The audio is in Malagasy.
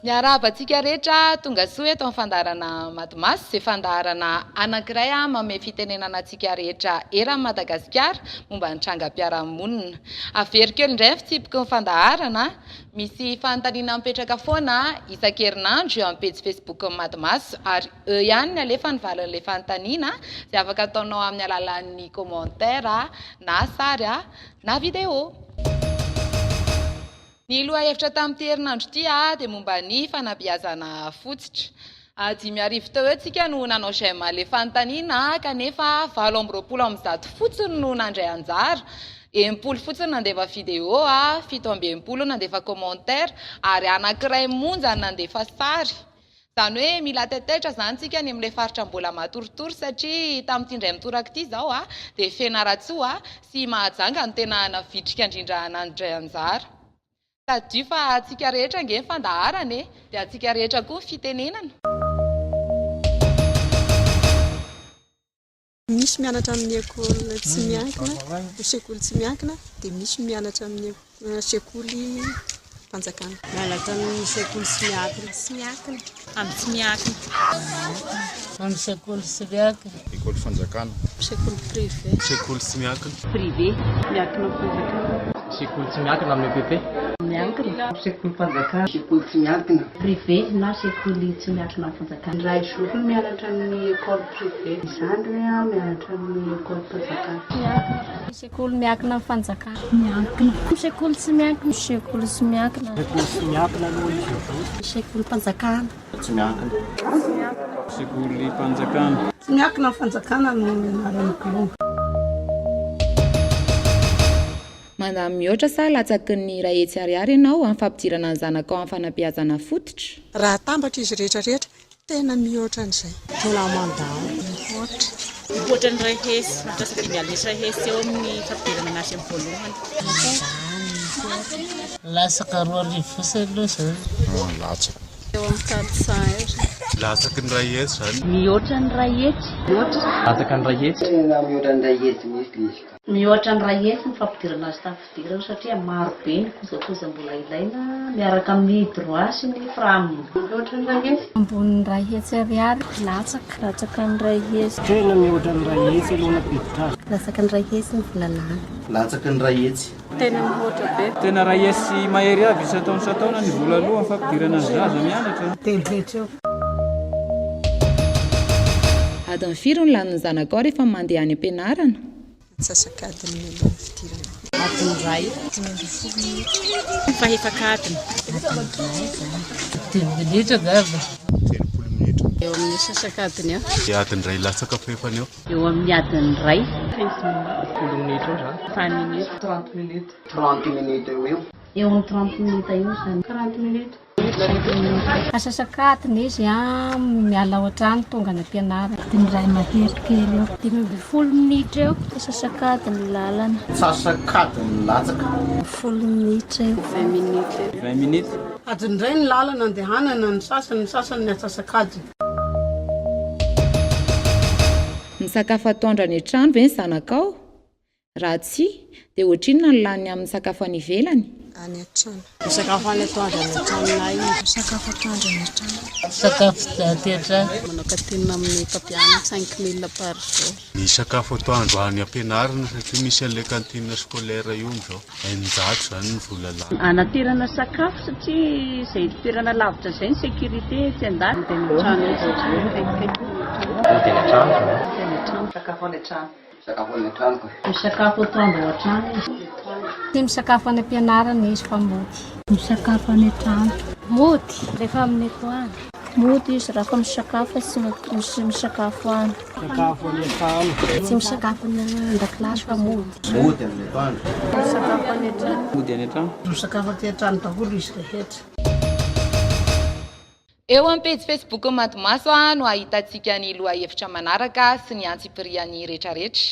Miarabantsika rehetra tonga soa eto amin'ny fandaharana Matomasy izay fandaharana anankiray manome fitenenana antsika rehetra eran'i Madagasikara momba ny trangam-piarahamonina. Averiko eo indray ny fitsipiky ny fandaharana, misy fanontaniana mipetraka foana isan-kerinandro eo amin'ny pejy Facebook ny Matomasy ary eo ihany ny alefa ny valan'ilay fanontaniana izay afaka ataonao amin'ny alalan'ny commentaire na sary na vidéo. Ny lohahevitra tamin'ity herinandro ity dia momba ny fanabeazana fototra. 5 teo antsika no nanao schéma le fanontaniana kanefa 720 fotsiny no nandray anjara. 70 fotsiny nandefa vidéo, 70 nandefa commentaire ary anankiray monja nandefa sary. Zany hoe mila taitaitra zany tsika ny amin'ilay faritra mbola matoritory satria tamin'ity indray mitoraka ity izao dia Fianaratsoa sy Mahajanga no tena navitrika indrindra nandray anjara. Tadio fa atsika rehetra nge fandaharana dia atsika rehetra koa fitenenana. Misy mianatra amin'ny école tsy miankina, sekoly tsy miankina, dia misy mianatra amin'ny sekoly fanjakana. Mianatra amin'ny sekoly tsy miankina, amin'ny tsy miankina. Amin'ny sekoly tsy miankina. École fanjakana. Sekoly privé. Sekoly tsy miankina. Privé, miankina fanjakana. Sekoly tsy miankina amin'ny EPP. Miankina. Sekoly fanjakana. Sekoly tsy miankina. Privé na sekoly tsy miankina amin'ny fanjakana. Ray zokony mianatra amin'ny école privé. Zandry mianatra amin'ny école fanjakana. Sekoly miankina amin'ny fanjakana. Miankina. Sekoly tsy miankina. Sekoly tsy miankina. Sekoly tsy miankina aloha izy. Sekoly fanjakana. Tsy miankina. Sekoly fanjakana. Tsy miankina amin'ny fanjakana no anaran'ny kilonga. Mandamy mihoatra sa latsaky ny ray hetsy ariary ianao amin'ny fampidirana ny zanakao amin'ny fanabeazana fototra? Raha tambatra izy rehetrarehetra tena mihoatra an'izay. Tena mandamy. Mihoatra ny ray hesy, mahatrasa 5 alina ray hesy eo amin'ny fampidirana anazy amin'ny voalohany. Lasaka 2 fotsiny aloha izany. Latsaka. Eo amin'ny 400. Latsaky ny ray hetsy zany. Mihoatra ny ray hetsy. Lataka ny ray hetsy. Mihoatra ny ray hetsy ny fampidirana azy tafidirana satria maro be ny kojakoja mbola ilaina miaraka amin'ny droit sy ny frame. Mihoatra ny ray hetsy. Ambonin'ny ray hetsy ariary. Latsaka ny ray hetsy. Tena mihoatra ny ray hetsy aloha na piditra. Latsaka ny ray hetsy ny volalana. Latsaky ny ray hetsy. Tena mihoatra be. Tena ray hetsy mahery avy isataona ny vola aloha amin'ny fampidirana ny zaza mianatra. Telo hetsy eo. Adiny 4 no lanin'ny zanakao rehefa mandeha any am-pianarana. Sasakadiny ny fidirana. Adiny ray. 5 10 minitra gava. 30 minitra. Eo amin'ny sasakadiny eo. Dia adiny ray latsaka fefany eo. Eo amin'ny adiny ray. 10 minitra eo zany. 5 minutes. 30 minitra. 30 minutes eo. Eo amin'ny 30 minutes eo zany. 40 minutes. Asasakadiny izy miala ohatrany tonga any am-pianarana. Adiny ray mahery kely eo. 10 minitra eo. Asasakadiny lalana. Sasakadiny latsaka. 10 minitra eo. 20 minutes. 20 minitra. Adiny ray ny lalana andehanana ny sasany ny asasakadiny. Ny sakafo atoandro any an-trano ve ny zanakao? Raha tsy, dia ohatrinona no lany amin'ny sakafo any ivelany? Any an-trano. Sakafo any atoandro any an-tranonay. Sakafo atoandro any an-trano. Sakafo teatrano. Manao katinina amin'ny mpampianatra 5000 par jour. Ny sakafo atoandro any am-pianarana satria misy an'ilay cantine scolaire io zao. 900 zany ny vola lany. Anatirana sakafo satria izay toerana lavitra izay ny sécurité tsy andany. Sakafo any an-trano. Misakafo atoandro ao an-trano izy. Tia misakafo any am-pianarana izy fa mody. Misakafo any an-trano. Mody rehefa amin'ny atoandro. Mody izy raha fa misakafo tsy misakafo any. Sakafo any an-trano. Tsy misakafo any an-dakilasy fa mody. Mody amin'ny atoandro. Sakafo any an-trano. Mody any an-trano. Sakafo aty an-trano daholo izy rehetra. Eo amin'ny pejy Facebook Matomasy no ahitantsika ny lohahevitra manaraka sy ny antsipirian'ny rehetrarehetra.